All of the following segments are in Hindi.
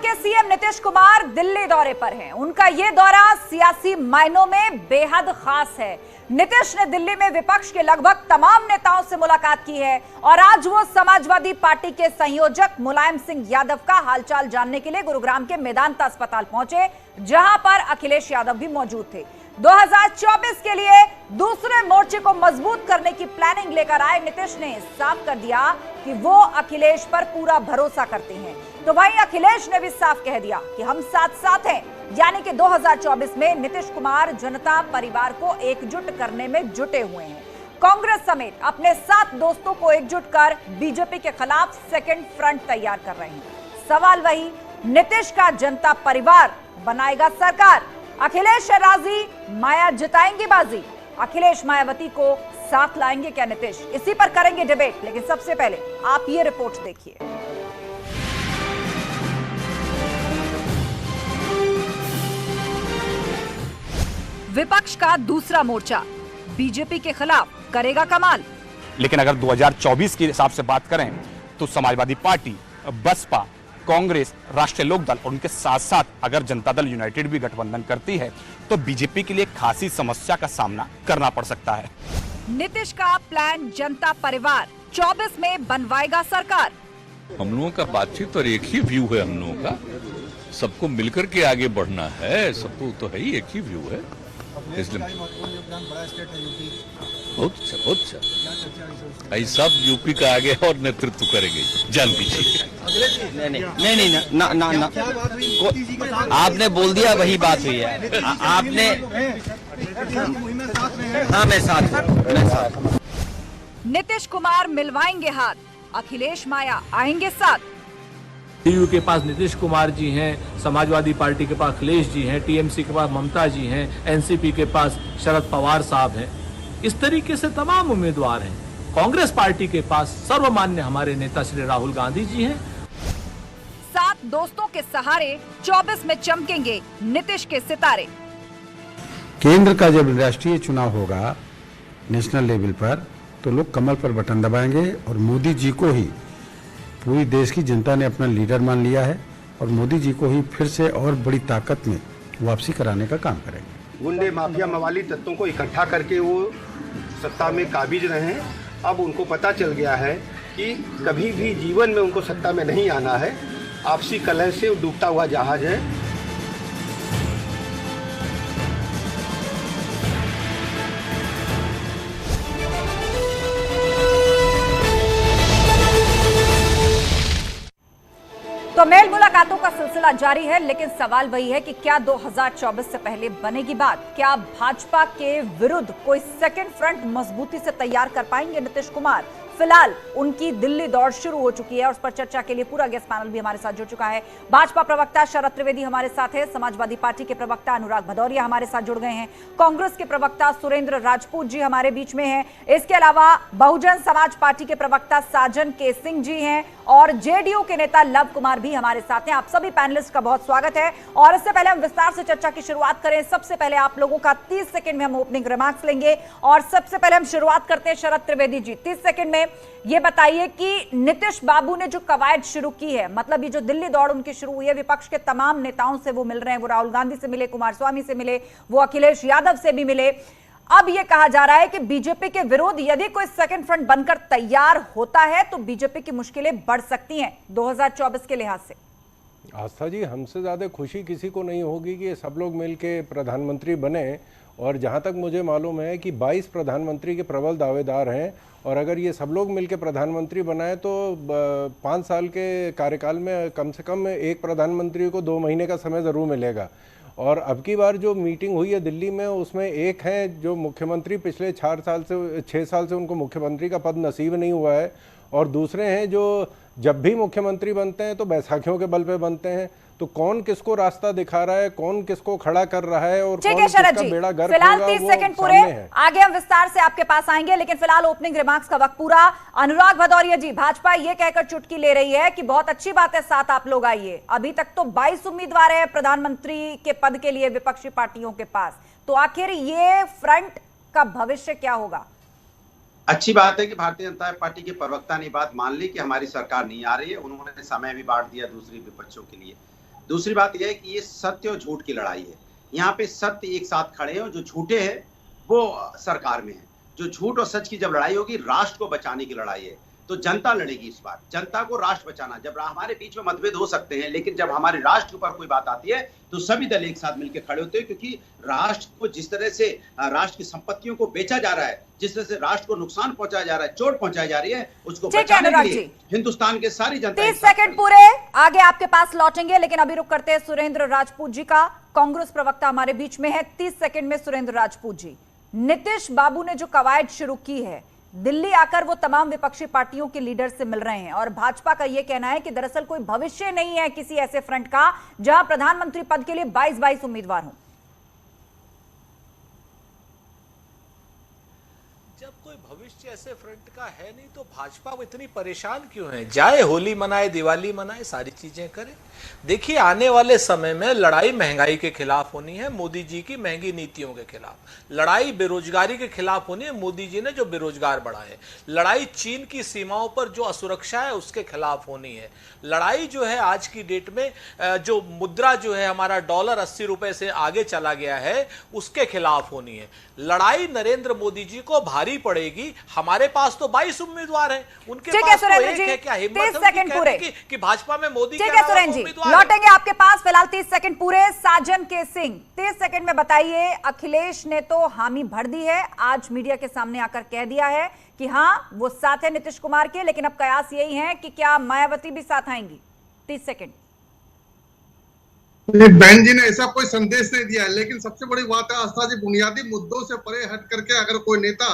के सीएम नीतीश कुमार दिल्ली दौरे पर हैं। उनका यह दौरा सियासी मायनों में बेहद खास है। नीतीश ने दिल्ली में विपक्ष के लगभग तमाम नेताओं से मुलाकात की है और आज वो समाजवादी पार्टी के संयोजक मुलायम सिंह यादव का हालचाल जानने के लिए गुरुग्राम के मेदांता अस्पताल पहुंचे, जहां पर अखिलेश यादव भी मौजूद थे। 2024 के लिए दूसरे मोर्चे को मजबूत करने की प्लानिंग लेकर आए नीतीश ने साफ कर दिया कि वो अखिलेश पर पूरा भरोसा करते हैं। तो वहीं अखिलेश ने भी साफ कह दिया कि हम साथ साथ हैं, यानी कि 2024 में नीतीश कुमार जनता परिवार को एकजुट करने में जुटे हुए हैं। कांग्रेस समेत अपने 7 दोस्तों को एकजुट कर बीजेपी के खिलाफ सेकंड फ्रंट तैयार कर रहे हैं। सवाल वही, नीतीश का जनता परिवार बनाएगा सरकार? अखिलेश है राजी, माया जिताएंगी बाजी? अखिलेश मायावती को साथ लाएंगे क्या नीतीश? इसी पर करेंगे डिबेट, लेकिन सबसे पहले आप ये रिपोर्ट देखिए। विपक्ष का दूसरा मोर्चा बीजेपी के खिलाफ करेगा कमाल। लेकिन अगर 2024 के हिसाब से बात करें तो समाजवादी पार्टी, बसपा, कांग्रेस, राष्ट्रीय लोकदल और उनके साथ साथ अगर जनता दल यूनाइटेड भी गठबंधन करती है तो बीजेपी के लिए खासी समस्या का सामना करना पड़ सकता है। नीतीश का प्लान जनता परिवार 24 में बनवाएगा सरकार। हम लोगों का बातचीत और एक ही व्यू है, हम लोगों का सबको मिलकर के आगे बढ़ना है, सबको तो है ही, एक ही व्यू है। इसलिए बहुत अच्छा, बहुत अच्छा। ऐसा सब यूपी का आगे और नेतृत्व करेंगे, जान पीछे। नहीं, आपने बोल दिया, वही बात हुई है। आपने हाँ, मैं साथ। नीतीश कुमार मिलवाएंगे हाथ, अखिलेश माया आएंगे साथ। टीयू के पास नीतीश कुमार जी हैं, समाजवादी पार्टी के पास अखिलेश जी हैं, टीएमसी के पास ममता जी हैं, एनसीपी के पास शरद पवार साहब हैं। इस तरीके से तमाम उम्मीदवार हैं। कांग्रेस पार्टी के पास सर्वमान्य हमारे नेता श्री राहुल गांधी जी हैं। 7 दोस्तों के सहारे 24 में चमकेंगे नीतीश के सितारे। केंद्र का जब राष्ट्रीय चुनाव होगा नेशनल लेवल पर, तो लोग कमल पर बटन दबाएंगे और मोदी जी को ही पूरी देश की जनता ने अपना लीडर मान लिया है और मोदी जी को ही फिर से और बड़ी ताकत में वापसी कराने का काम करेंगे। गुंडे, माफिया, मवाली तत्वों को इकट्ठा करके वो सत्ता में काबिज रहे हैं। अब उनको पता चल गया है कि कभी भी जीवन में उनको सत्ता में नहीं आना है। आपसी कलह से डूबता हुआ जहाज है। तो मेल मुलाकातों का सिलसिला जारी है, लेकिन सवाल वही है कि क्या 2024 से पहले बनेगी बात? क्या भाजपा के विरुद्ध कोई सेकंड फ्रंट मजबूती से तैयार कर पाएंगे नीतीश कुमार? फिलहाल उनकी दिल्ली दौड़ शुरू हो चुकी है और उस पर चर्चा के लिए पूरा गेस्ट पैनल भी हमारे साथ जुड़ चुका है। भाजपा प्रवक्ता शरद त्रिवेदी हमारे साथ है, समाजवादी पार्टी के प्रवक्ता अनुराग भदौरिया हमारे साथ जुड़ गए हैं, कांग्रेस के प्रवक्ता सुरेंद्र राजपूत जी हमारे बीच में हैं, इसके अलावा बहुजन समाज पार्टी के प्रवक्ता साजन के सिंह जी हैं और जेडीयू के नेता लव कुमार भी हमारे साथ हैं। आप सभी पैनलिस्ट का बहुत स्वागत है। और इससे पहले हम विस्तार से चर्चा की शुरुआत करें, सबसे पहले आप लोगों का 30 सेकंड में हम ओपनिंग रिमार्क्स लेंगे और सबसे पहले हम शुरुआत करते हैं शरद त्रिवेदी जी, 30 सेकंड में ये बताइए कि नीतीश बाबू ने जो कवायद शुरू की है, मतलब ये जो दिल्ली दौड़ उनकी शुरू हुई है, विपक्ष के तमाम नेताओं से वो मिल रहे हैं, वो राहुल गांधी से मिले, कुमारस्वामी से मिले, वो अखिलेश यादव से भी मिले। अब ये कहा जा रहा है कि बीजेपी के विरोध यदि कोई सेकंड फ्रंट बनकर तैयार होता है तो बीजेपी की मुश्किलें बढ़ सकती हैं 2024 के लिहाज से। आस्था जी, हमसे ज़्यादा खुशी किसी को नहीं होगी कि सब लोग मिलके प्रधानमंत्री बने। और जहाँ तक मुझे मालूम है कि 22 प्रधानमंत्री के प्रबल दावेदार हैं और अगर ये सब लोग मिलकर प्रधानमंत्री बनाए तो 5 साल के कार्यकाल में कम से कम एक प्रधानमंत्री को 2 महीने का समय ज़रूर मिलेगा। और अब की बार जो मीटिंग हुई है दिल्ली में, उसमें एक है जो मुख्यमंत्री पिछले 6 साल से उनको मुख्यमंत्री का पद नसीब नहीं हुआ है और दूसरे हैं जो जब भी मुख्यमंत्री बनते हैं तो बैसाखियों के बल पे बनते हैं। तो कौन किसको रास्ता दिखा रहा है, कौन किसको खड़ा कर रहा है और कौन किसका बेड़ा गर्क होगा, फिलहाल 30 सेकंड पूरे, आगे हम विस्तार से आपके पास आएंगे, लेकिन फिलहाल ओपनिंग रिमार्क्स का वक्त पूरा। अनुराग भदौरिया जी, भाजपा ये कहकर चुटकी ले रही है कि बहुत अच्छी बात है, साथ आप लोग आइए। अभी तक तो 22 उम्मीदवार है प्रधानमंत्री के पद के लिए विपक्षी पार्टियों के पास, तो आखिर ये फ्रंट का भविष्य क्या होगा? अच्छी बात है कि भारतीय जनता पार्टी के प्रवक्ता ने बात मान ली कि हमारी सरकार नहीं आ रही है। उन्होंने समय भी बांट दिया दूसरी विपक्षों के लिए। दूसरी बात यह है कि ये सत्य और झूठ की लड़ाई है। यहाँ पे सत्य एक साथ खड़े हैं और जो झूठे हैं वो सरकार में है। जो झूठ और सच की जब लड़ाई होगी, राष्ट्र को बचाने की लड़ाई है, तो जनता लड़ेगी इस बार। जनता को राष्ट्र बचाना। जब हमारे बीच में मतभेद हो सकते हैं, लेकिन जब हमारे राष्ट्र के ऊपर कोई बात आती है तो सभी दल एक साथ मिलकर खड़े होते हैं, क्योंकि राष्ट्र को जिस तरह से राष्ट्र की संपत्तियों को बेचा जा रहा है, जिस तरह से राष्ट्र को नुकसान पहुंचाया जा रहा है, चोट पहुंचाई जा रही है, उसको बचाने के लिए हिंदुस्तान के सारी जनता। 30 सेकंड पूरे, आगे आपके पास लौटेंगे, लेकिन अभी रुक करते हैं सुरेंद्र राजपूत जी का। कांग्रेस प्रवक्ता हमारे बीच में है। 30 सेकंड में सुरेंद्र राजपूत जी, नीतीश बाबू ने जो कवायद शुरू की है, दिल्ली आकर वो तमाम विपक्षी पार्टियों के लीडर से मिल रहे हैं और भाजपा का यह कहना है कि दरअसल कोई भविष्य नहीं है किसी ऐसे फ्रंट का जहां प्रधानमंत्री पद के लिए 22 उम्मीदवार हों। जब कोई भविष्य ऐसे फ्रंट का है नहीं तो भाजपा इतनी परेशान क्यों है? जाए होली मनाए, दिवाली मनाए, सारी चीजें करे। देखिए, आने वाले समय में लड़ाई महंगाई के खिलाफ होनी है, मोदी जी की महंगी नीतियों के खिलाफ। लड़ाई बेरोजगारी के खिलाफ होनी है, मोदी जी ने जो बेरोजगार बढ़ाए। लड़ाई चीन की सीमाओं पर जो असुरक्षा है उसके खिलाफ होनी है। लड़ाई जो है आज की डेट में जो मुद्रा जो है हमारा डॉलर 80 रुपए से आगे चला गया है, उसके खिलाफ होनी है। लड़ाई नरेंद्र मोदी जी को भारी पड़ेगी। हमारे पास तो 22 उम्मीदवार हैं, उनके पास तो एक है। क्या हिम्मत है कि भाजपा में मोदी के लौटेंगे आपके पास। फिलहाल 30 सेकंड पूरे। साजन के सिंह, 30 सेकंड में बताइए, अखिलेश ने तो हामी भर दी है, आज मीडिया के सामने आकर कह दिया है कि हाँ वो साथ है नीतीश कुमार के, लेकिन अब कयास यही है कि क्या मायावती भी साथ आएंगी। 30 सेकंड। बहन जी ने ऐसा कोई संदेश नहीं दिया है, लेकिन सबसे बड़ी बात है आस्था जी, बुनियादी मुद्दों से परे हट करके अगर कोई नेता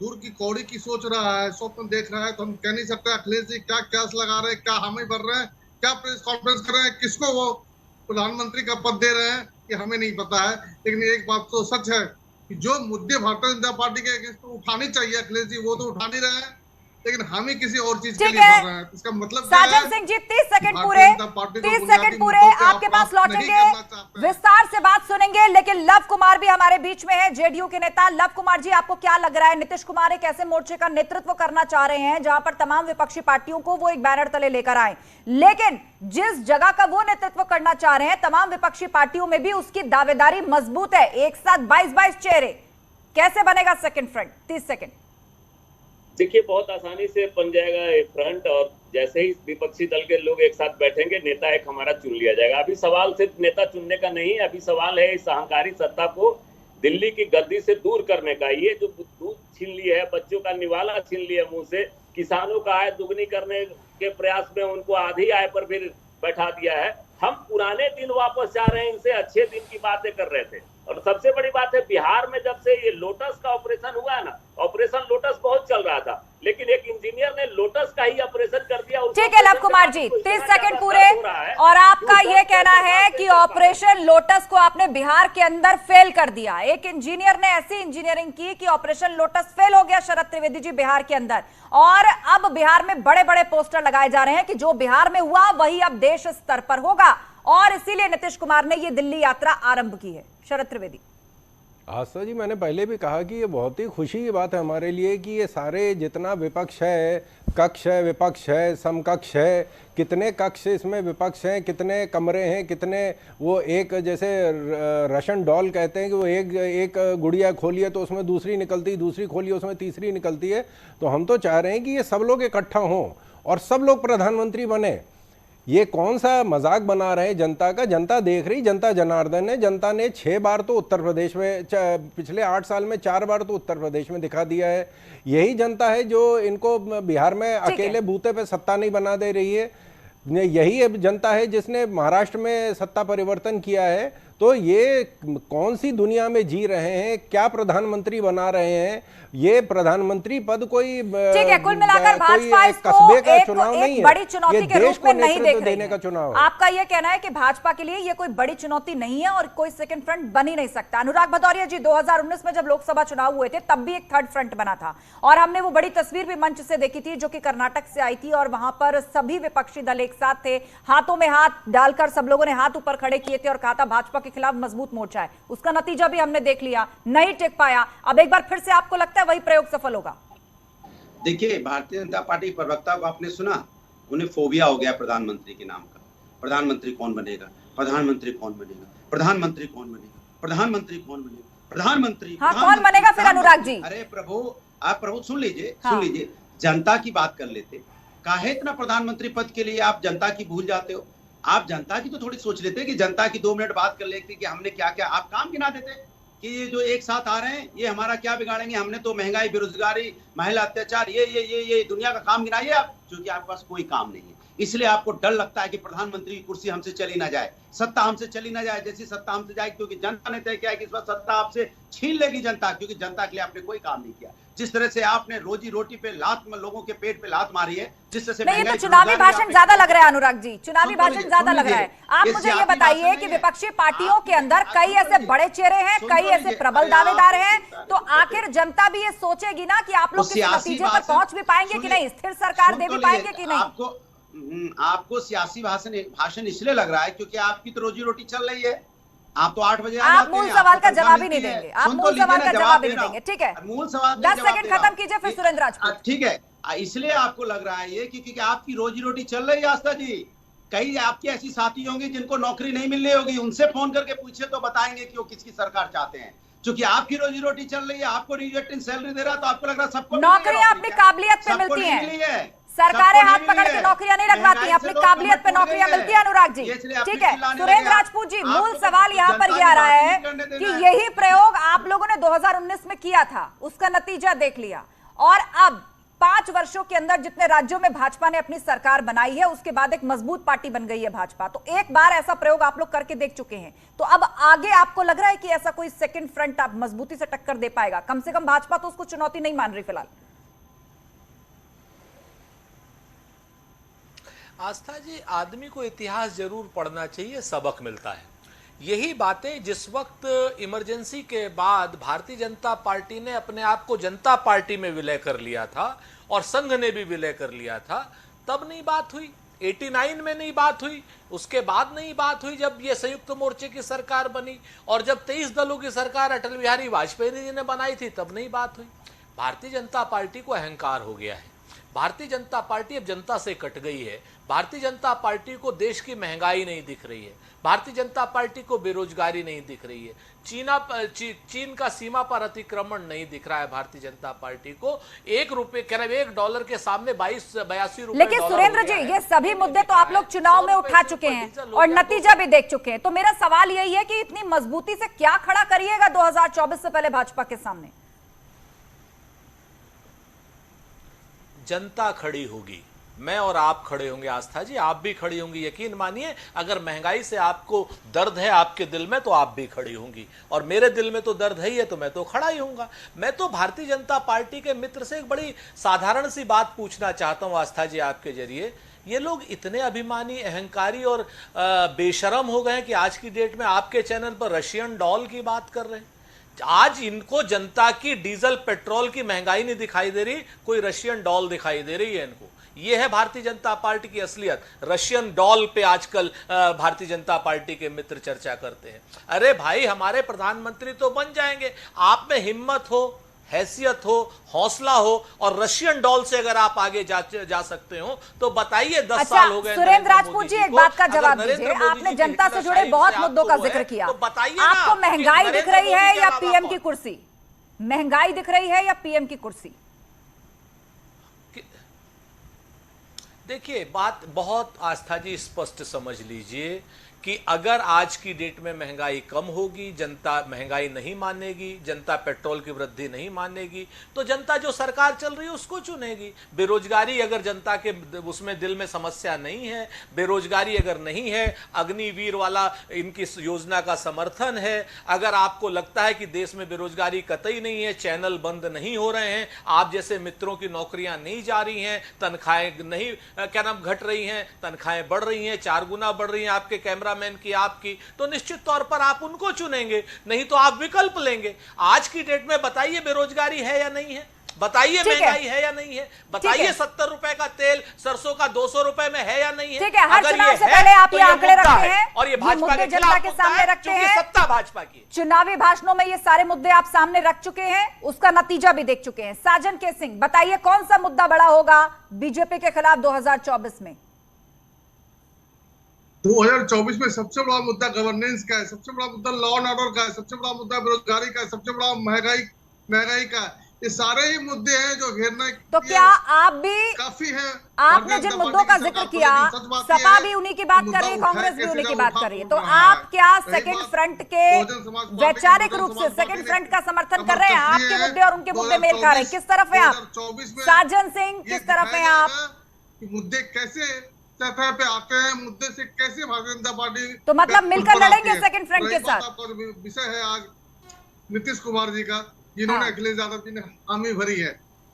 दूर की कौड़ी की सोच रहा है, स्वप्न देख रहा है, तो हम कह नहीं सकते अखिलेश जी क्या क्यास लगा रहे हैं, क्या हामी भर रहे हैं, क्या प्रेस कॉन्फ्रेंस कर रहे हैं, किसको वो प्रधानमंत्री का पद दे रहे हैं, ये हमें नहीं पता है। लेकिन एक बात तो सच है कि जो मुद्दे भारतीय जनता पार्टी के अगेंस्ट उठाने चाहिए अखिलेश जी, वो तो उठा नहीं रहे हैं, लेकिन हम ही किसी और चीज के लिए कर रहे हैं। इसका मतलब साजन सिंह जी, 30 सेकंड पूरे। 30 सेकंड पूरे, आपके पास लौटेंगे, विस्तार से बात सुनेंगे, लेकिन लव कुमार भी हमारे बीच में है, जेडीयू के नेता। लव कुमार जी, आपको क्या लग रहा है, नीतीश कुमार एक ऐसे मोर्चे का नेतृत्व करना चाह रहे हैं जहां पर तमाम विपक्षी पार्टियों को वो एक बैनर तले लेकर आए, लेकिन जिस जगह का वो नेतृत्व करना चाह रहे हैं तमाम विपक्षी पार्टियों में भी उसकी दावेदारी मजबूत है, एक साथ 22 चेहरे, कैसे बनेगा सेकंड फ्रंट? 30 सेकंड। देखिए, बहुत आसानी से बन जाएगा एक फ्रंट, और जैसे ही विपक्षी दल के लोग एक साथ बैठेंगे, नेता एक हमारा चुन लिया जाएगा। अभी सवाल सिर्फ नेता चुनने का नहीं है, अभी सवाल है इस अहंकारी सत्ता को दिल्ली की गद्दी से दूर करने का। ये जो दूध छीन लिया है, बच्चों का निवाला छीन लिया मुंह से, किसानों का आय दुगनी करने के प्रयास में उनको आधी आय पर फिर बैठा दिया है। हम पुराने दिन वापस जा रहे हैं, इनसे अच्छे दिन की बातें कर रहे थे। और सबसे बड़ी बात है, बिहार में जब से ये लोटस का ऑपरेशन हुआ है ना, ऑपरेशन लोटस बहुत चल रहा था, लेकिन एक इंजीनियर ने लोटस का ही ऑपरेशन कर दिया। ठीक है लव कुमार जी, 30 सेकंड पूरे, और आपका ये कहना है कि ऑपरेशन लोटस को आपने बिहार के अंदर फेल कर दिया। एक इंजीनियर ने ऐसी इंजीनियरिंग की कि ऑपरेशन लोटस फेल हो गया, शरद त्रिवेदी जी, बिहार के अंदर। और अब बिहार में बड़े बड़े पोस्टर लगाए जा रहे हैं कि जो बिहार में हुआ वही अब देश स्तर पर होगा, और इसीलिए नीतीश कुमार ने ये दिल्ली यात्रा आरंभ की है। शरद त्रिवेदी। आस्था जी, मैंने पहले भी कहा कि ये बहुत ही खुशी की बात है हमारे लिए कि ये सारे जितना विपक्ष है, कक्ष है, विपक्ष है, समकक्ष है, कितने कक्ष इसमें विपक्ष हैं, कितने कमरे हैं, कितने वो एक जैसे रशन डॉल कहते हैं कि वो एक गुड़िया खोलिए तो उसमें दूसरी निकलती, दूसरी खोलिए उसमें तीसरी निकलती है। तो हम तो चाह रहे हैं कि ये सब लोग इकट्ठा हों और सब लोग प्रधानमंत्री बने। ये कौन सा मजाक बना रहे हैं जनता का? जनता देख रही, जनता जनार्दन है। जनता ने 6 बार तो उत्तर प्रदेश में, पिछले 8 साल में 4 बार तो उत्तर प्रदेश में दिखा दिया है। यही जनता है जो इनको बिहार में अकेले बूते पे सत्ता नहीं बना दे रही है। यही जनता है जिसने महाराष्ट्र में सत्ता परिवर्तन किया है। तो ये कौन सी दुनिया में जी रहे हैं, क्या प्रधानमंत्री बना रहे हैं? ये प्रधानमंत्री पद कोई ठीक है, कुल मिलाकर भाजपा इसको एक बड़ी चुनौती के रूप में नहीं देख रही है। आपका यह कहना है कि भाजपा के लिए ये कोई बड़ी चुनौती नहीं है और कोई सेकंड फ्रंट बन ही नहीं सकता। अनुराग भदौरिया जी, 2019 में जब लोकसभा चुनाव हुए थे तब भी एक थर्ड फ्रंट बना था और हमने वो बड़ी तस्वीर भी मंच से देखी थी जो कि कर्नाटक से आई थी, और वहां पर सभी विपक्षी दल एक साथ थे, हाथों में हाथ डालकर सब लोगों ने हाथ ऊपर खड़े किए थे और कहा था भाजपा के खिलाफ मजबूत मोर्चा है। उसका नतीजा भी हमने देख लिया, नहीं टिक पाया। अब एक बार फिर से आपको लगता है वही प्रयोग सफल होगा? देखिए, भारतीय जनता पार्टी प्रवक्ता को आपने सुना, उन्हें फोबिया हो गया प्रधानमंत्री के नाम का। प्रधानमंत्री कौन बनेगा, प्रधानमंत्री कौन बनेगा, प्रधानमंत्री कौन बनेगा, प्रधानमंत्री कौन बनेगा, प्रधानमंत्री कौन बनेगा फिर अनुराग जी? अरे प्रभु, आप प्रभु सुन लीजिए, सुन लीजिए, जनता की बात कर लेते, काहे इतना प्रधानमंत्री पद के लिए आप जनता की भूल जाते हो? आप जनता की तो थोड़ी सोच लेते कि जनता की 2 मिनट बात कर लेते कि हमने क्या क्या, आप काम गिना देते कि ये जो एक साथ आ रहे हैं ये हमारा क्या बिगाड़ेंगे, हमने तो महंगाई, बेरोजगारी, महिला अत्याचार, ये दुनिया का काम गिनाइए आप, क्योंकि आपके पास कोई काम नहीं है। इसलिए आपको डर लगता है कि प्रधानमंत्री की कुर्सी हमसे चली ना जाए, सत्ता हमसे चली ना जाए। जैसी सत्ता हमसे जाए, क्योंकि जनता ने तय किया है कि इस बार सत्ता आपसे छीन लेगी जनता, क्योंकि जनता के लिए आपने कोई काम नहीं किया। जिस तरह से आपने रोजी रोटी पे लात, लोगों के पेट पे लात मारी है, जिस तरह से नहीं, ये तो चुनावी भाषण ज्यादा लग रहा है अनुराग जी, चुनावी भाषण ज्यादा लग रहा है। आप मुझे ये बताइए कि विपक्षी पार्टियों के अंदर कई ऐसे बड़े चेहरे हैं, कई ऐसे प्रबल दावेदार हैं, तो आखिर जनता भी ये सोचेगी ना कि आप लोग किसी नतीजे पर पहुंच भी पाएंगे कि नहीं, स्थिर सरकार दे भी पाएंगे कि नहीं? आपको सियासी भाषण इसलिए लग रहा है क्योंकि आपकी तो रोजी रोटी चल रही है। आप तो 8 बजे आप मूल सवाल का जवाब ही नहीं देंगे, आप मूल सवाल का जवाब ही नहीं देंगे, ठीक है? मूल सवाल 10 सेकंड खत्म कीजिए फिर सुरेंद्र राजपूत। ठीक है, इसलिए आपको लग रहा है ये क्योंकि आपकी रोजी रोटी चल रही है। आस्था जी, कई आपकी ऐसी साथी होंगी जिनको नौकरी नहीं मिल रही होगी, उनसे फोन करके पूछे तो बताएंगे कि वो किसकी सरकार चाहते हैं। क्योंकि आपकी रोजी रोटी चल रही है, आपको रिजेक्टिंग सैलरी दे रहा है, तो आपको लग रहा है सबको नौकरियां अपनी काबिलियत पे मिलती हैं, सरकारें हाथ पकड़ के नौकरियां नहीं लगवाती, अपनी काबिलियत पे नौकरियां मिलती है अनुराग जी, ठीक है? सुरेंद्र राजपूत जी, मूल सवाल यहाँ पर ये आ रहा है कि यही प्रयोग आप लोगों ने 2019 में किया था, उसका नतीजा देख लिया, और अब 5 वर्षों के अंदर जितने राज्यों में भाजपा ने अपनी सरकार बनाई है, उसके बाद एक मजबूत पार्टी बन गई है भाजपा। तो एक बार ऐसा प्रयोग आप लोग करके देख चुके हैं, तो अब आगे आपको लग रहा है कि ऐसा कोई सेकंड फ्रंट आप मजबूती से टक्कर दे पाएगा? कम से कम भाजपा तो उसको चुनौती नहीं मान रही फिलहाल। आस्था जी, आदमी को इतिहास जरूर पढ़ना चाहिए, सबक मिलता है। यही बातें जिस वक्त इमरजेंसी के बाद भारतीय जनता पार्टी ने अपने आप को जनता पार्टी में विलय कर लिया था और संघ ने भी विलय कर लिया था, तब नहीं बात हुई। 89 में नहीं बात हुई, उसके बाद नहीं बात हुई जब ये संयुक्त मोर्चे की सरकार बनी, और जब 23 दलों की सरकार अटल बिहारी वाजपेयी जी ने बनाई थी तब नहीं बात हुई। भारतीय जनता पार्टी को अहंकार हो गया है। भारतीय जनता पार्टी अब जनता से कट गई है। भारतीय जनता पार्टी को देश की महंगाई नहीं दिख रही है, भारतीय जनता पार्टी को बेरोजगारी नहीं दिख रही है, चीन का सीमा पर अतिक्रमण नहीं दिख रहा है भारतीय जनता पार्टी को। $1 के सामने 82 रुपए। लेकिन सुरेंद्र जी, ये सभी मुद्दे तो आप लोग चुनाव में उठा चुके हैं और नतीजा भी देख चुके हैं, तो मेरा सवाल यही है कि इतनी मजबूती से क्या खड़ा करिएगा 2024 से पहले भाजपा के सामने? जनता खड़ी होगी, मैं और आप खड़े होंगे आस्था जी, आप भी खड़ी होंगी। यकीन मानिए, अगर महंगाई से आपको दर्द है आपके दिल में तो आप भी खड़ी होंगी, और मेरे दिल में तो दर्द ही है तो मैं तो खड़ा ही होऊंगा। मैं तो भारतीय जनता पार्टी के मित्र से एक बड़ी साधारण सी बात पूछना चाहता हूं आस्था जी आपके जरिए। ये लोग इतने अभिमानी, अहंकारी और बेशरम हो गए कि आज की डेट में आपके चैनल पर रशियन डॉल की बात कर रहे हैं। आज इनको जनता की डीजल पेट्रोल की महंगाई नहीं दिखाई दे रही, कोई रशियन डॉल दिखाई दे रही है इनको। ये है भारतीय जनता पार्टी की असलियत। रशियन डॉल पे आजकल भारतीय जनता पार्टी के मित्र चर्चा करते हैं। अरे भाई, हमारे प्रधानमंत्री तो बन जाएंगे, आप में हिम्मत हो, हैसियत हो, हौसला हो, और रशियन डॉल से अगर आप आगे जा सकते हो तो बताइए। 10 साल हो गए। सुरेंद्र राजपूत जी, एक बात का जवाब दीजिए। आपने जनता से जुड़े बहुत मुद्दों का जिक्र किया, तो बताइए आपको महंगाई दिख रही है या पीएम की कुर्सी? महंगाई दिख रही है या पीएम की कुर्सी? देखिए, बात बहुत आस्था जी स्पष्ट समझ लीजिए कि अगर आज की डेट में महंगाई कम होगी, जनता महंगाई नहीं मानेगी, जनता पेट्रोल की वृद्धि नहीं मानेगी, तो जनता जो सरकार चल रही है उसको चुनेगी। बेरोजगारी अगर जनता के उसमें दिल में समस्या नहीं है, बेरोजगारी अगर नहीं है, अग्निवीर वाला इनकी योजना का समर्थन है, अगर आपको लगता है कि देश में बेरोजगारी कतई नहीं है, चैनल बंद नहीं हो रहे हैं, आप जैसे मित्रों की नौकरियां नहीं जा रही हैं, तनख्वाहें नहीं घट रही हैं, तनख्वाहें बढ़ रही हैं, 4 गुना बढ़ रही हैं आपके कैमरा मैन की, आपकी, तो निश्चित तौर पर आप उनको चुनेंगे, नहीं तो आप विकल्प लेंगे। आज की डेट में बताइए बेरोजगारी है या नहीं है, बताइए महंगाई है या नहीं है, बताइए 70 रुपए का तेल सरसों का 200 रुपए में है या नहीं है। ठीक है, हर चुनाव से पहले आप ये आंकड़े रखते हैं और ये भाजपा के जनता के सामने रखते हैं, सत्ता भाजपा की। चुनावी भाषणों में ये सारे मुद्दे आप सामने रख चुके हैं, उसका नतीजा भी देख चुके हैं। साजन के सिंह, बताइए कौन सा मुद्दा बड़ा होगा बीजेपी के खिलाफ 2024 में? 2024 में सबसे बड़ा मुद्दा गवर्नेंस का है, सबसे बड़ा मुद्दा लॉ एंड ऑर्डर का है, सबसे बड़ा मुद्दा बेरोजगारी का है, सबसे बड़ा महंगाई का है। ये सारे ही मुद्दे हैं जो घेरने तो क्या आप भी काफी है। आपने जिन मुद्दों का जिक्र किया, सपा भी उन्हीं की बात कर रही है, कांग्रेस भी उन्हीं की बात कर रही है, तो आप क्या सेकंड फ्रंट के वैचारिक रूप से सेकंड फ्रंट का समर्थन कर रहे हैं? आपके मुद्दे और उनके मुद्दे मेल खा रहे हैं, किस तरफ है आप? साजन सिंह, किस तरफ है आप? मुद्दे कैसे सतह पे आते हैं, मुद्दे से कैसे भारतीय जनता पार्टी तो मतलब मिलकर लड़ेंगे सेकंड फ्रंट के साथ? विषय है आज नीतीश कुमार जी का, जिन्होंने अखिलेश यादव जी ने हामी भरी है।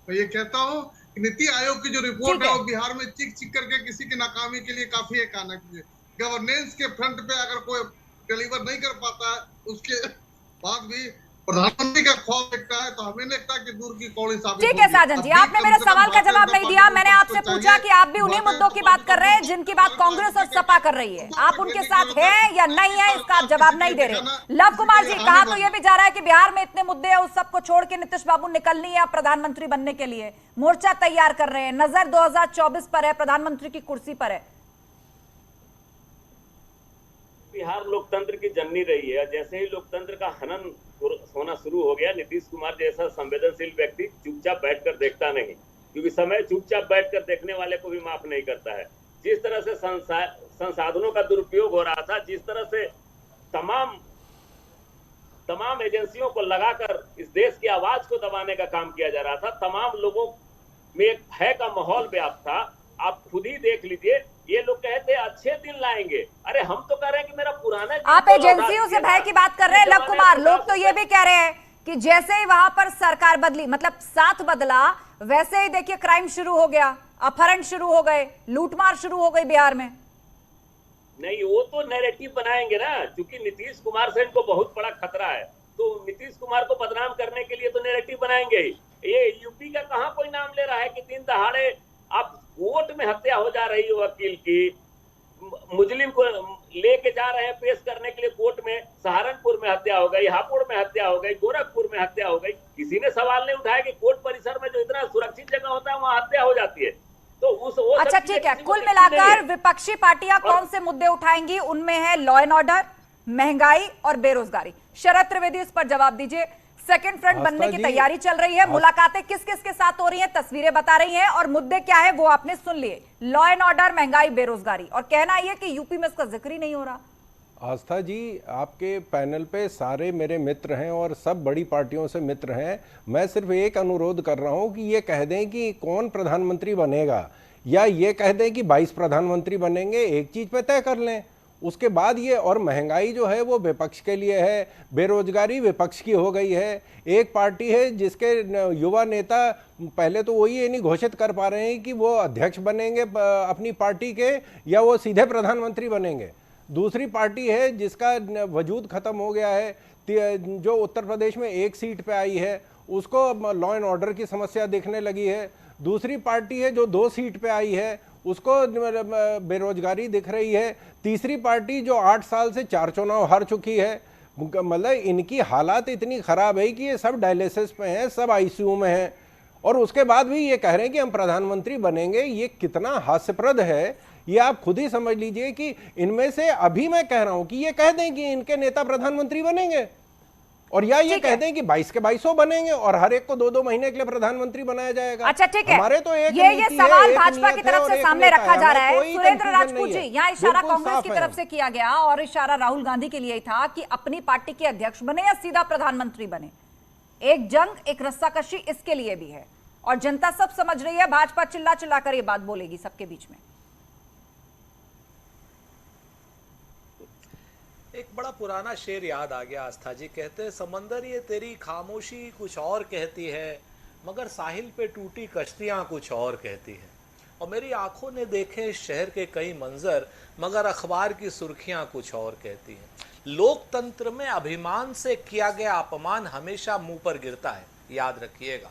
मैं ये कहता हूँ कि नीति आयोग की जो रिपोर्ट है वो बिहार में चिक करके किसी की नाकामी के लिए काफी है कहना कीजिए। गवर्नेंस के फ्रंट पे अगर कोई डिलीवर नहीं कर पाता है, उसके बाद भी प्रधानमंत्री का ख्वाब देखता है, तो हमें लगता है कि दूर की कौड़ी साबित ठीक है साजन जी, आपने मेरे सवाल का जवाब नहीं दिया। मैंने आपसे पूछा कि आप भी उन्हीं मुद्दों की बात कर रहे हैं जिनकी बात कांग्रेस और सपा कर रही है, आप उनके साथ हैं या नहीं है, इसका आप जवाब नहीं दे रहे। लव कुमार जी, कहा तो ये भी जा रहा है कि बिहार में इतने मुद्दे हैं, उस सबको छोड़ के नीतीश बाबू निकलनी है प्रधानमंत्री बनने के लिए, मोर्चा तैयार कर रहे हैं, नजर 2024 पर है, प्रधानमंत्री की कुर्सी पर है। बिहार लोकतंत्र की जननी रही है, जैसे ही लोकतंत्र का हनन होना शुरू हो गया, नीतीश कुमार जैसा संवेदनशील व्यक्ति चुपचाप बैठकर देखता नहीं, क्योंकि समय चुपचाप बैठकर देखने वाले को भी माफ नहीं करता है। जिस तरह से संसाधनों का दुरुपयोग हो रहा था, जिस तरह से तमाम एजेंसियों को लगाकर इस देश की आवाज को दबाने का काम किया जा रहा था, तमाम लोगों में एक भय का माहौल व्याप्त था। आप खुद ही देख लीजिए, ये लोग कहते हैं अच्छे दिन लाएंगे, अरे हम तो कह रहे हैं कि मेरा पुराना, आप एजेंसियों से भय की बात कर रहे हैं लव कुमार। लोग तो ये भी कह रहे हैं कि जैसे ही वहां पर सरकार बदली, मतलब साथ बदला, वैसे ही देखिए क्राइम शुरू हो गया, अपहरण शुरू हो गए, लूटमार शुरू हो गई बिहार में। नहीं, वो तो नैरेटिव बनाएंगे ना, क्योंकि नीतीश कुमार से इनको बहुत बड़ा खतरा है, तो नीतीश कुमार को बदनाम करने के लिए तो नैरेटिव बनाएंगे ही। ये यूपी का कहां कोई नाम ले रहा है कि दिन दहाड़े आप कोर्ट में हत्या हो जा रही है वकील की, मुजरिम को लेके जा रहे हैं पेश करने के लिए कोर्ट में, सहारनपुर में हत्या हो गई, हापुड़ में हत्या हो गई, गोरखपुर में हत्या हो गई, किसी ने सवाल नहीं उठाया कि कोर्ट परिसर में जो इतना सुरक्षित जगह होता है वहां हत्या हो जाती है। तो अच्छा ठीक है, कुल मिलाकर विपक्षी पार्टियां कौन से मुद्दे उठाएंगी? उनमें है लॉ एंड ऑर्डर, महंगाई और बेरोजगारी। शरद त्रिवेदी, इस पर जवाब दीजिए। सेकंड फ्रंट बनने की तैयारी चल रही है, मुलाकातें किस किस के साथ हो रही हैं, तस्वीरें बता रही हैं, और मुद्दे क्या है वो आपने सुन लिए, लॉ एंड ऑर्डर, महंगाई, बेरोजगारी, और कहना यह कि यूपी में इसका जिक्र ही नहीं हो रहा। आस्था जी, आपके पैनल पे सारे मेरे मित्र हैं और सब बड़ी पार्टियों से मित्र हैं। मैं सिर्फ एक अनुरोध कर रहा हूं कि ये कह दें कि कौन प्रधानमंत्री बनेगा, या ये कह दें कि 22 प्रधानमंत्री बनेंगे, एक चीज पे तय कर लें। उसके बाद ये, और महंगाई जो है वो विपक्ष के लिए है, बेरोजगारी विपक्ष की हो गई है। एक पार्टी है जिसके युवा नेता पहले तो वही ये नहीं घोषित कर पा रहे हैं कि वो अध्यक्ष बनेंगे अपनी पार्टी के या वो सीधे प्रधानमंत्री बनेंगे। दूसरी पार्टी है जिसका वजूद खत्म हो गया है, जो उत्तर प्रदेश में एक सीट पे आई है, उसको लॉ एंड ऑर्डर की समस्या दिखने लगी है। दूसरी पार्टी है जो 2 सीट पे आई है, उसको बेरोजगारी दिख रही है। तीसरी पार्टी जो 8 साल से 4 चुनाव हार चुकी है, मतलब इनकी हालात इतनी खराब है कि ये सब डायलिसिस पे हैं, सब आईसीयू में हैं, और उसके बाद भी ये कह रहे हैं कि हम प्रधानमंत्री बनेंगे। ये कितना हास्यप्रद है, ये आप खुद ही समझ लीजिए कि इनमें से अभी मैं कह रहा हूं कि ये कह दें कि इनके नेता प्रधानमंत्री बनेंगे, और या ये कह दें कि 22 के 22 बनेंगे और हर एक को 2-2 महीने के लिए प्रधानमंत्री बनाया जाएगा। अच्छा ठीक है, हमारे तो ये सवाल भाजपा की तरफ से सामने रखा जा रहा है। सुरेंद्र राजपूत जी, यहाँ इशारा कांग्रेस की तरफ से किया गया और इशारा राहुल गांधी के लिए था कि अपनी पार्टी के अध्यक्ष बने या सीधा प्रधानमंत्री बने। एक जंग, एक रस्साकशी इसके लिए भी है, और जनता सब समझ रही है। भाजपा चिल्ला चिल्ला कर ये बात बोलेगी सबके बीच में। एक बड़ा पुराना शेर याद आ गया आस्था जी, कहते हैं समंदर ये तेरी खामोशी कुछ और कहती है, मगर साहिल पे टूटी कश्तियां कुछ और कहती है। और मेरी आंखों ने देखे शहर के कई मंजर, मगर अखबार की सुर्खियां कुछ और कहती हैं। लोकतंत्र में अभिमान से किया गया अपमान हमेशा मुंह पर गिरता है, याद रखिएगा।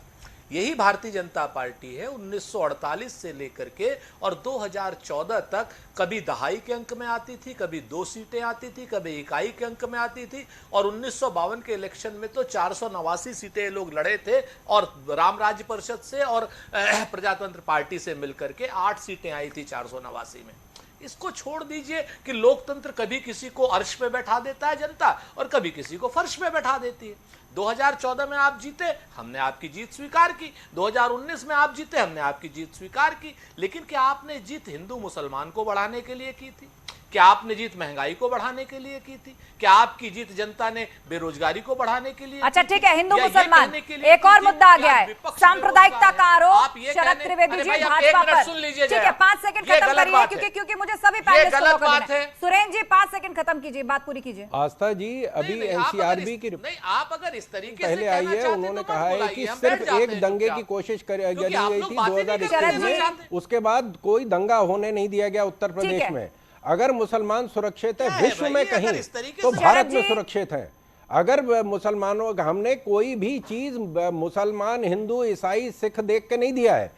यही भारतीय जनता पार्टी है। 1948 से लेकर के और 2014 तक कभी दहाई के अंक में आती थी, कभी 2 सीटें आती थी, कभी इकाई के अंक में आती थी, और 1952 के इलेक्शन में तो 489 सीटें लोग लड़े थे, और राम राज्य परिषद से और प्रजातंत्र पार्टी से मिलकर के 8 सीटें आई थी 489 में। इसको छोड़ दीजिए कि लोकतंत्र कभी किसी को अर्श पे बैठा देता है जनता और कभी किसी को फर्श पे बैठा देती है। 2014 में आप जीते, हमने आपकी जीत स्वीकार की। 2019 में आप जीते, हमने आपकी जीत स्वीकार की। लेकिन क्या आपने जीत हिंदू मुसलमान को बढ़ाने के लिए की थी? क्या आपने जीत महंगाई को बढ़ाने के लिए की थी? क्या आपकी जीत जनता ने बेरोजगारी को बढ़ाने के लिए? अच्छा ठीक है, हिंदू मुसलमान एक और मुद्दा आ गया है, सांप्रदायिकता का आरोप शरद त्रिवेदी जी भाजपा पर। ठीक है, 5 सेकंड खत्म करिए क्योंकि मुझे सभी पैनलिस्ट को मौका देना है। सुरेंद्र जी 5 सेकंड खत्म कीजिए, बात पूरी कीजिए। आस्था जी अभी एनसीआरबी की नहीं, आप अगर इस तरीके पहले आई है, उन्होंने कहा है कि सिर्फ एक दंगे की कोशिश करी गई थी 2021 में, उसके बाद कोई दंगा होने नहीं दिया गया उत्तर प्रदेश में। अगर मुसलमान सुरक्षित है विश्व में कहीं तो भारत में सुरक्षित है। अगर मुसलमानों हमने कोई भी चीज मुसलमान हिंदू ईसाई सिख देख के नहीं दिया है।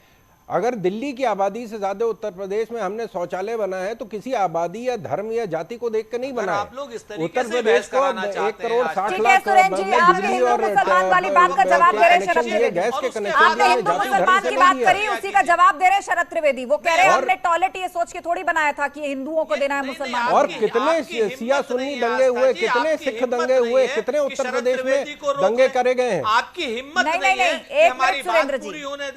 अगर दिल्ली की आबादी से ज्यादा उत्तर प्रदेश में हमने शौचालय बना है तो किसी आबादी या धर्म या जाति को देख के नहीं बना है। उत्तर प्रदेश को 1 करोड़ 60 लाख बिजली और वाली बात का जवाब दे रहे शरद त्रिवेदी। गैस के कनेक्शन आपने हिंदू मुसलमान की बात करी, उसी का जवाब दे रहे शरद त्रिवेदी। वो कह रहे हैं हमने टॉयलेट ये सोच के थोड़ी बनाया था कि हिंदुओं को देना है मुसलमान। और कितने सिया सुन्नी दंगे हुए, कितने सिख दंगे हुए, कितने उत्तर प्रदेश में दंगे करे गए हैं। आपकी हिम्मत नहीं, एक मिनट सुरेंद्र जी,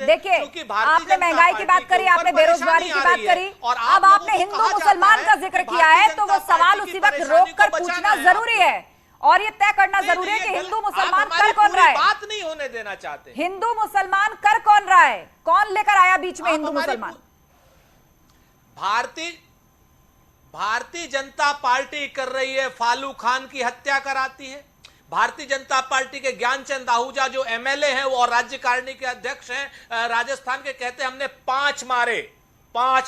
देखिए आपने महंगाई की बात करी, आपने बेरोजगारी की बात करी, अब आपने हिंदू मुसलमान का जिक्र किया है तो वो सवाल उसी वक्त रोककर पूछना जरूरी है और ये तय करना जरूरी है कि हिंदू मुसलमान कर कौन रहा है। बात नहीं होने देना चाहते। हिंदू मुसलमान कर कौन रहा है? कौन लेकर आया बीच में हिंदू मुसलमान? भारतीय जनता पार्टी कर रही है, फालू खान की हत्या कराती है। भारतीय जनता पार्टी के ज्ञानचंद आहूजा जो एमएलए हैं और राज्यकारिणी के अध्यक्ष हैं राजस्थान के, कहते हैं हमने 5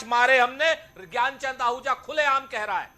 मारे हमने। ज्ञानचंद आहूजा खुलेआम कह रहा है।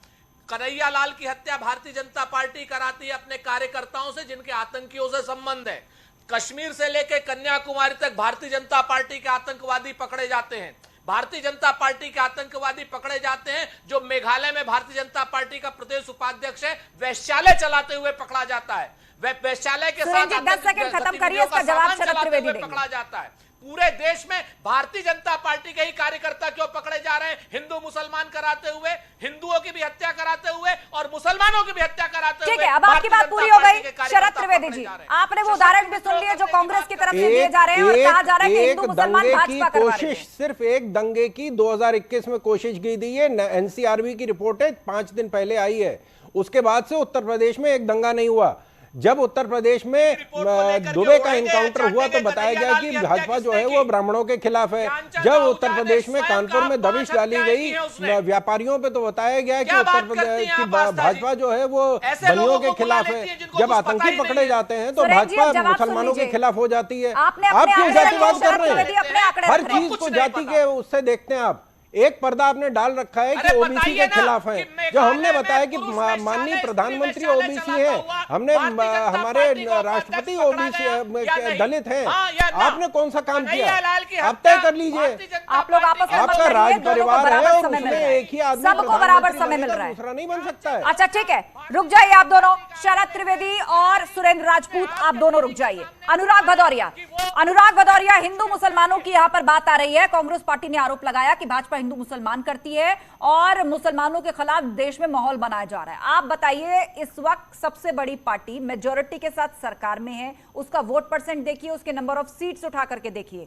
कन्हैया लाल की हत्या भारतीय जनता पार्टी कराती है अपने कार्यकर्ताओं से जिनके आतंकियों से संबंध है। कश्मीर से लेकर कन्याकुमारी तक भारतीय जनता पार्टी के आतंकवादी पकड़े जाते हैं। भारतीय जनता पार्टी के आतंकवादी पकड़े जाते हैं। जो मेघालय में भारतीय जनता पार्टी का प्रदेश उपाध्यक्ष है, वैश्यालय चलाते हुए पकड़ा जाता है। वैश्यालय के साथ 10 सेकंड खत्म करिए, इसका जवाब शरद त्रिवेदी देंगे। पकड़ा जाता है। पूरे देश में भारतीय जनता पार्टी के ही कार्यकर्ता क्यों पकड़े जा रहे हैं? हिंदू मुसलमान कराते हुए, हिंदुओं की भी हत्या कराते हुए और मुसलमानों की भी हत्या कराते हुए। ठीक है, अब आपकी बात पूरी हो गई शरद त्रिवेदी जी। आपने वो उदाहरण भी सुन लिए जो कांग्रेस की तरफ से दिए जा रहे हैं और कहा जा रहा है कि हिंदू मुसलमान भाजपा करवा रहे हैं। सिर्फ एक दंगे की 2021 में कोशिश की थी। ये एनसीआरबी की रिपोर्ट है, 5 दिन पहले आई है। उसके बाद से उत्तर प्रदेश में एक दंगा नहीं हुआ। जब उत्तर प्रदेश में दुबे का इनकाउंटर हुआ तो बताया गया कि भाजपा जो है वो ब्राह्मणों के खिलाफ है। जब उत्तर प्रदेश में कानपुर में दबिश डाली गई व्यापारियों पे तो बताया गया कि उत्तर प्रदेश की भाजपा जो है वो बनियों के खिलाफ है। जब आतंकी पकड़े जाते हैं तो भाजपा मुसलमानों के खिलाफ हो जाती है। आप क्यों जातिवाद कर रहे हैं? हर चीज को जाति के उससे देखते हैं आप। एक पर्दा आपने डाल रखा है कि ओबीसी के खिलाफ है। जो हमने बताया कि माननीय प्रधानमंत्री ओबीसी हैं, हमने हमारे राष्ट्रपति ओबीसी दलित हैं। आपने कौन सा काम किया? आप तय कर लीजिए। आप लोग आपस में आपका राज परिवार है और उसमें एक ही आदमी सबको बराबर समय मिल रहा है, दूसरा नहीं बन सकता है। अच्छा ठीक है, रुक जाइए आप दोनों, शरद त्रिवेदी और सुरेंद्र राजपूत, आप दोनों रुक जाइए। अनुराग भदौरिया, हिंदू मुसलमानों की यहां पर बात आ रही है। कांग्रेस पार्टी ने आरोप लगाया कि भाजपा हिंदू मुसलमान करती है और मुसलमानों के खिलाफ देश में माहौल बनाया जा रहा है। आप बताइए, इस वक्त सबसे बड़ी पार्टी मेजॉरिटी के साथ सरकार में है, उसका वोट परसेंट देखिए, उसके नंबर ऑफ सीट्स उठा करके देखिए,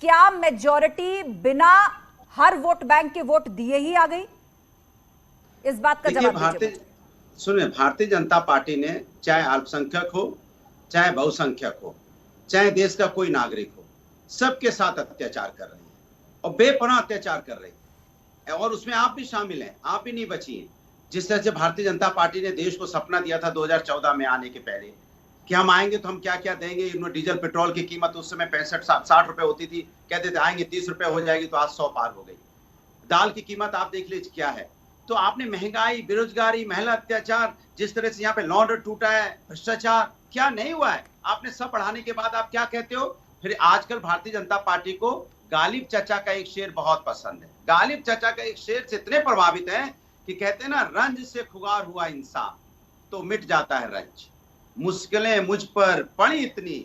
क्या मेजॉरिटी बिना हर वोट बैंक के वोट दिए ही आ गई? इस बात का जवाब दीजिए। सुनिए, भारतीय जनता पार्टी ने चाहे अल्पसंख्यक हो, चाहे बहुसंख्यक हो, चाहे देश का कोई नागरिक हो, सबके साथ अत्याचार कर रही है और बेपनाह अत्याचार कर रही है। और उसमें आप भी शामिल हैं, आप ही नहीं बची हैं। जिस तरह से भारतीय जनता पार्टी ने देश को सपना दिया था 2014 में आने के पहले कि हम आएंगे तो हम क्या क्या देंगे। डीजल पेट्रोल की कीमत उस समय 65-60 रुपए होती थी, कहते थे आएंगे 30 रुपए हो जाएगी, तो आज 100 पार हो गई। दाल की कीमत आप देख लीजिए क्या है। तो आपने महंगाई, बेरोजगारी, महिला अत्याचार, जिस तरह से यहाँ पे लॉ ऑर्डर टूटा है, भ्रष्टाचार, क्या नहीं हुआ है? आपने सब बढ़ाने के बाद आप क्या कहते हो? फिर आजकल भारतीय जनता पार्टी को गालिब चाचा का एक शेर बहुत पसंद है। गालिब चाचा का एक शेर से इतने प्रभावित हैं कि कहते हैं ना, रंज से खुगार हुआ इंसान तो मिट जाता है रंज, मुश्किलें मुझ पर पड़ी इतनी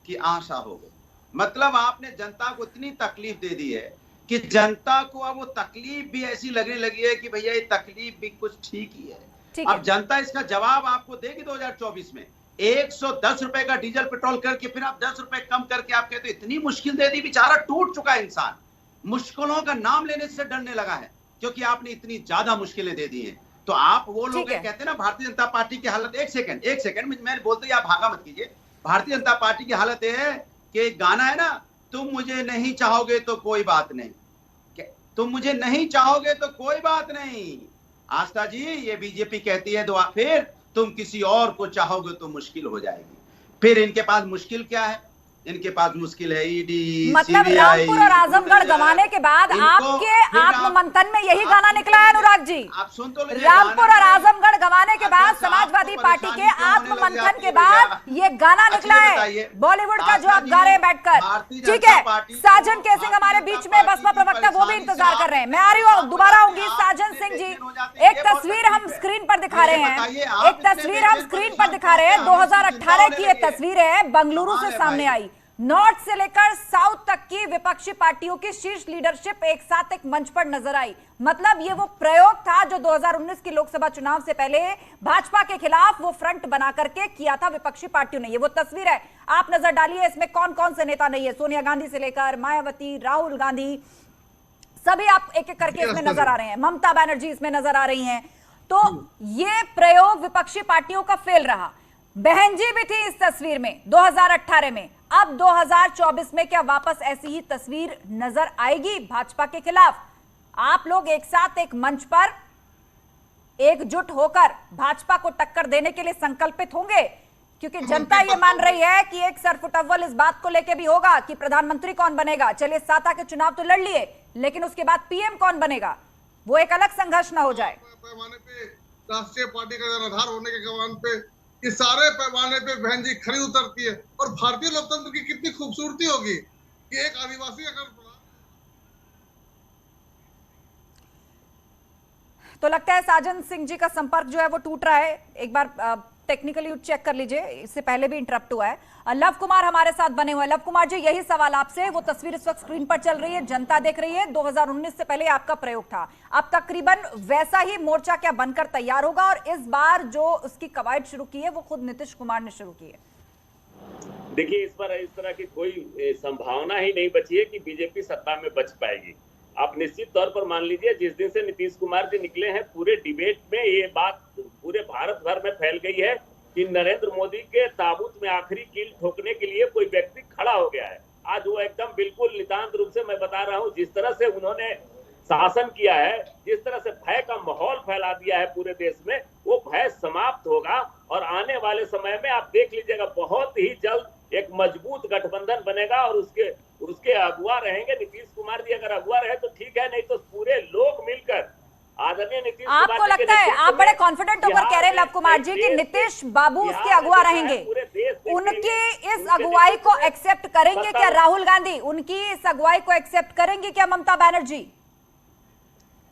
कि आशा हो गई। मतलब आपने जनता को इतनी तकलीफ दे दी है कि जनता को अब वो तकलीफ भी ऐसी लगने लगी है कि भैया ये तकलीफ भी कुछ ठीक ही है। अब जनता इसका जवाब आपको देगी 2024 में। 110 रुपए का डीजल पेट्रोल करके फिर आप 10 रुपए कम करके आप कहते इतनी मुश्किल दे दी, बेचारा टूट चुका है इंसान, मुश्किलों का नाम लेने से डरने लगा है क्योंकि आपने इतनी ज्यादा मुश्किलें दे दी हैं। तो आप वो लोग कहते हैं ना भारतीय जनता पार्टी की हालत, एक सेकंड मैं बोलते ही आप भागा मत कीजिए। भारतीय जनता पार्टी की हालत यह है कि एक गाना है ना, तुम मुझे नहीं चाहोगे तो कोई बात नहीं, तुम मुझे नहीं चाहोगे तो कोई बात नहीं। आस्था जी, ये बीजेपी कहती है दुआ, फिर तुम किसी और को चाहोगे तो मुश्किल हो जाएगी। फिर इनके पास मुश्किल क्या है? इनके पास मुश्किल है ईडी, मतलब रामपुर और आजमगढ़ गंवाने के बाद आपके आत्ममंथन में यही गाना निकला है अनुराग जी। आप सुन तो लीजिए, रामपुर और आजमगढ़ गंवाने के बाद समाजवादी पार्टी के आत्ममंथन के बाद ये गाना निकला है बॉलीवुड का जो आप गा रहे हैं बैठकर। ठीक है, साजन के सिंह हमारे बीच में बसपा प्रवक्ता, वो भी इंतजार कर रहे हैं। मैं आ रही हूँ, दोबारा आऊंगी। साजन सिंह जी, एक तस्वीर हम स्क्रीन पर दिखा रहे हैं, 2018 की ये तस्वीर है, बेंगलुरु से सामने आई। नॉर्थ से लेकर साउथ तक की विपक्षी पार्टियों की शीर्ष लीडरशिप एक साथ एक मंच पर नजर आई। मतलब ये वो प्रयोग था जो 2019 की लोकसभा चुनाव से पहले भाजपा के खिलाफ वो फ्रंट बना करके किया था विपक्षी पार्टियों ने। ये वो तस्वीर है, आप नजर डालिए। इसमें कौन कौन से नेता नहीं है, सोनिया गांधी से लेकर मायावती, राहुल गांधी, सभी आप एक एक करके इसमें नजर आ रहे हैं। ममता बनर्जी इसमें नजर आ रही हैं। तो ये प्रयोग विपक्षी पार्टियों का फेल रहा। बहन जी भी थी इस तस्वीर में 2018 में। अब 2024 में क्या वापस ऐसी ही तस्वीर नजर आएगी भाजपा के खिलाफ? आप लोग एक साथ एक मंच पर एकजुट होकर भाजपा को टक्कर देने के लिए संकल्पित होंगे? क्योंकि जनता ये मान रही है कि एक सरफुटअव्वल इस बात को लेकर भी होगा कि प्रधानमंत्री कौन बनेगा। चलिए, साता के चुनाव तो लड़ लिए, लेकिन उसके बाद पीएम कौन बनेगा, वो एक अलग संघर्ष ना हो जाए। पैमाने पे राष्ट्रीय पार्टी का जनाधार होने के पैमाने पे, इस सारे पैमाने पे बहन जी खड़ी उतरती है। और भारतीय लोकतंत्र की कितनी खूबसूरती होगी कि एक आदिवासी अगर, तो लगता है साजन सिंह जी का संपर्क जो है वो टूट रहा है। एक बार टेक्निकली चेक कर लीजिए, इससे पहले भी इंटरप्ट हुआ है। लव कुमार हमारे साथ बने हुए हैं। लव कुमार जी, यही सवाल आपसे। वो तस्वीर इस वक्त स्क्रीन पर चल रही है, जनता देख रही है। 2019 से पहले आपका प्रयोग था, अब तकरीबन वैसा ही मोर्चा क्या बनकर तैयार होगा? और इस बार जो उसकी कवायद शुरू की है वो खुद नीतीश कुमार ने शुरू की है। देखिए, इस बार इस तरह की कोई संभावना ही नहीं बची है कि बीजेपी सत्ता में बच पाएगी। आप निश्चित तौर पर मान लीजिए, जिस दिन से नीतीश कुमार जी निकले हैं, पूरे डिबेट में ये बात पूरे भारत भर में फैल गई है कि नरेंद्र मोदी के ताबूत में आखिरी कील ठोकने के लिए कोई व्यक्ति खड़ा हो गया है। आज वो एकदम बिल्कुल नितांत रूप से मैं बता रहा हूँ, जिस तरह से उन्होंने शासन किया है, जिस तरह से भय का माहौल फैला दिया है पूरे देश में, वो भय समाप्त होगा। और आने वाले समय में आप देख लीजिएगा, बहुत ही जल्द एक मजबूत गठबंधन बनेगा और उसके अगुवा रहेंगे नीतीश कुमार जी। अगर अगुवा रहे तो ठीक है, नहीं तो पूरे लोग मिलकर आदरणीय नीतीश कुमार। आपको लगता है, आप बड़े कॉन्फिडेंट होकर कह रहे हैं लव कुमार जी कि नीतीश बाबू उसके अगुवा रहेंगे, उनकी इस अगुवाई को एक्सेप्ट करेंगे क्या राहुल गांधी? उनकी इस अगुवाई को एक्सेप्ट करेंगे क्या ममता बनर्जी?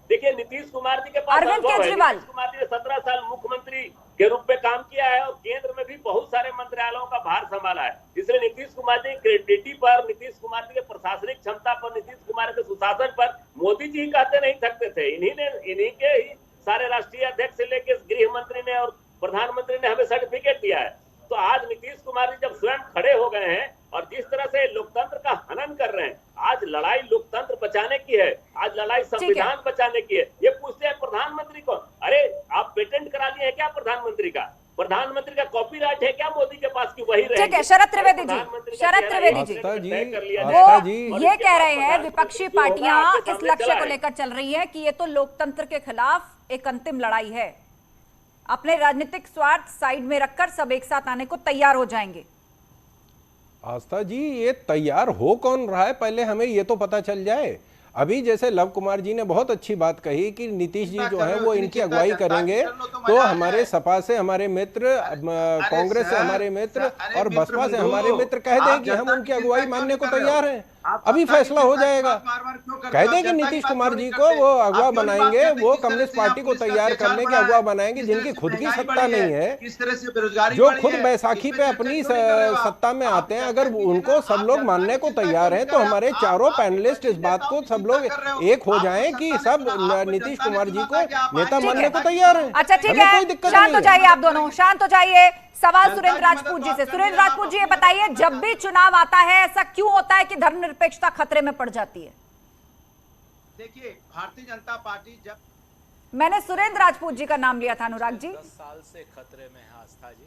देखिए, नीतीश कुमार जी के पास अरविंद केजरीवाल, नीतीश कुमार जी ने 17 साल मुख्यमंत्री के रूप में काम किया है और केंद्र में भी बहुत सारे मंत्रालयों का भार संभाला है। इसलिए नीतीश कुमार जी की क्रेडिबिलिटी पर, नीतीश कुमार जी के प्रशासनिक क्षमता पर, नीतीश कुमार के सुशासन पर मोदी जी कहते नहीं थकते थे। इन्हीं के ही सारे राष्ट्रीय अध्यक्ष से लेकर गृह मंत्री ने और प्रधानमंत्री ने हमें सर्टिफिकेट दिया है। तो आज नीतीश कुमार जी जब स्वयं खड़े हो गए हैं और जिस तरह से लोकतंत्र का हनन कर रहे हैं, आज लड़ाई लोकतंत्र बचाने की है, आज लड़ाई संविधान बचाने की है। ये पूछते हैं प्रधानमंत्री को, अरे आप पेटेंट करा लिए हैं क्या प्रधानमंत्री का? प्रधानमंत्री का कॉपीराइट है क्या मोदी के पास की वही रहेंगे? ठीक है, शरद त्रिवेदी जी, शरद त्रिवेदी जी, वो ये कह रहे हैं विपक्षी पार्टियां इस लक्ष्य को लेकर चल रही है कि ये तो लोकतंत्र के खिलाफ एक अंतिम लड़ाई है, अपने राजनीतिक स्वार्थ साइड में रखकर सब एक साथ आने को तैयार हो जाएंगे। आस्था जी, ये तैयार हो कौन रहा है, पहले हमें ये तो पता चल जाए। अभी जैसे लव कुमार जी ने बहुत अच्छी बात कही कि नीतीश जी जो है वो इनकी अगुवाई करेंगे, तो हमारे सपा से हमारे मित्र, कांग्रेस से हमारे मित्र और बसपा से हमारे मित्र कह दें कि हम उनकी अगुवाई मानने को तैयार हैं। अभी फैसला हो जाएगा। कह दे कि नीतीश कुमार जी को वो अगवा बनाएंगे, वो कम्युनिस्ट पार्टी को तैयार करने के अगवा बनाएंगे, जिनकी खुद की सत्ता नहीं है, जो खुद बैसाखी पे अपनी सत्ता में आते हैं। अगर उनको सब लोग मानने को तैयार हैं तो हमारे चारों पैनलिस्ट इस बात को सब लोग एक हो जाएं कि सब नीतीश कुमार जी को नेता मानने को तैयार हैं। अच्छा ठीक है, शांत हो जाइए आप दोनों, शांत हो जाइए। सवाल सुरेंद्र राजपूत जी से। सुरेंद्र राजपूत जी ये बताइए, जब भी चुनाव आता है ऐसा क्यों होता है कि धर्मनिरपेक्षता खतरे में पड़ जाती है? देखिए, भारतीय जनता पार्टी जब मैंने सुरेंद्र राजपूत जी का नाम लिया था अनुराग जी। 10 साल से खतरे में है आस्था जी।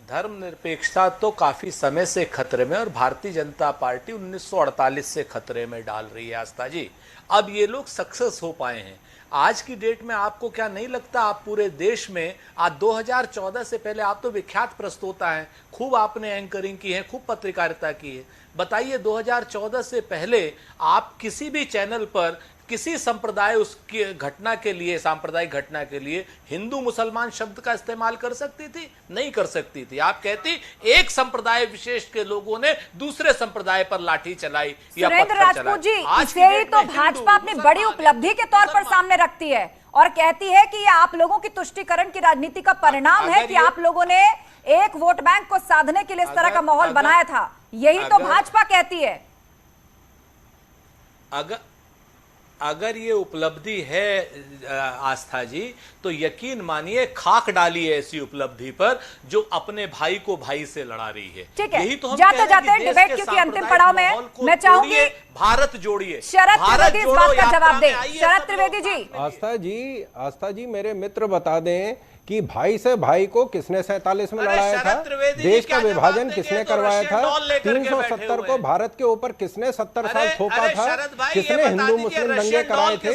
धर्मनिरपेक्षता तो काफी समय से खतरे में, और भारतीय जनता पार्टी 1948 से खतरे में डाल रही है आस्था जी। अब ये लोग सक्सेस हो पाए हैं। आज की डेट में आपको क्या नहीं लगता, आप पूरे देश में आज 2014 से पहले आप तो विख्यात प्रस्तोता हैं, खूब आपने एंकरिंग की है, खूब पत्रकारिता की है। बताइए 2014 से पहले आप किसी भी चैनल पर किसी संप्रदाय उसकी घटना के लिए, सांप्रदायिक घटना के लिए हिंदू मुसलमान शब्द का इस्तेमाल कर सकती थी? नहीं कर सकती थी। आप कहती एक संप्रदाय विशेष के लोगों ने दूसरे संप्रदाय पर लाठी चलाई या पत्थर चलाए। जी, इसे ही तो भाजपा अपनी बड़ी उपलब्धि के तौर पर सामने रखती है और कहती है कि ये आप लोगों की तुष्टीकरण की राजनीति का परिणाम है कि आप लोगों ने एक वोट बैंक को साधने के लिए इस तरह का माहौल बनाया था। यही तो भाजपा कहती है। अगर ये उपलब्धि है आस्था जी, तो यकीन मानिए खाक डाली है ऐसी उपलब्धि पर जो अपने भाई को भाई से लड़ा रही है। ठीक है, यही तो हम जाते जाते डिबेट क्योंकि अंतिम पड़ाव में है, मैं चाहूंगी भारत जोड़िए, शरद त्रिवेदी इस बात का जवाब दे। शरद त्रिवेदी जी। आस्था जी मेरे मित्र बता दें कि भाई से भाई को किसने 47 में लड़ाया था? देश का विभाजन किसने करवाया था? 370 को भारत के ऊपर किसने 70 साल थोपा था? किसने हिंदू मुस्लिम दंगे कराए थे?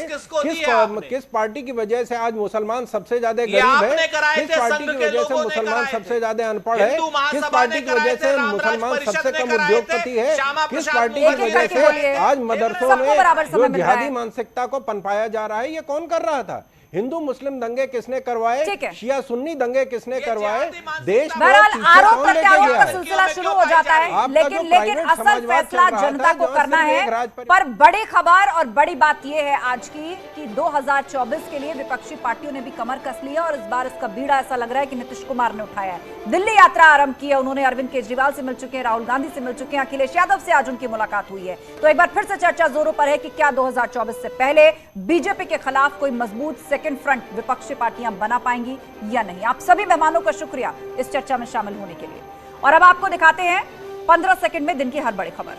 किस पार्टी की वजह से आज मुसलमान सबसे ज्यादा गरीब है? किस पार्टी की वजह से मुसलमान सबसे ज्यादा अनपढ़ है? किस पार्टी की वजह से मुसलमान सबसे कम उद्योगपति है? किस पार्टी की वजह से आज मदरसों में जो जिहादी मानसिकता को पनपाया जा रहा है, ये कौन कर रहा था? हिंदू मुस्लिम दंगे किसने करवाए? शिया सुन्नी दंगे किसने करवाए? देश में आरोप प्रत्यारोप का सिलसिला शुरू हो जाता है, लेकिन असल फैसला जनता को करना है। पर बड़ी खबर और बड़ी बात यह है आज की कि 2024 के लिए विपक्षी पार्टियों ने भी कमर कस लिया और इस बार इसका बीड़ा ऐसा लग रहा है कि नीतीश कुमार ने उठाया है। दिल्ली यात्रा आरंभ की है उन्होंने, अरविंद केजरीवाल से मिल चुके हैं, राहुल गांधी से मिल चुके हैं, अखिलेश यादव से आज उनकी मुलाकात हुई है। तो एक बार फिर से चर्चा जोरों पर है कि क्या 2024 से पहले बीजेपी के खिलाफ कोई मजबूत सेकंड फ्रंट विपक्षी पार्टियां बना पाएंगी या नहीं। आप सभी मेहमानों का शुक्रिया इस चर्चा में शामिल होने के लिए। और अब आपको दिखाते हैं 15 सेकंड में दिन की हर बड़ी खबर।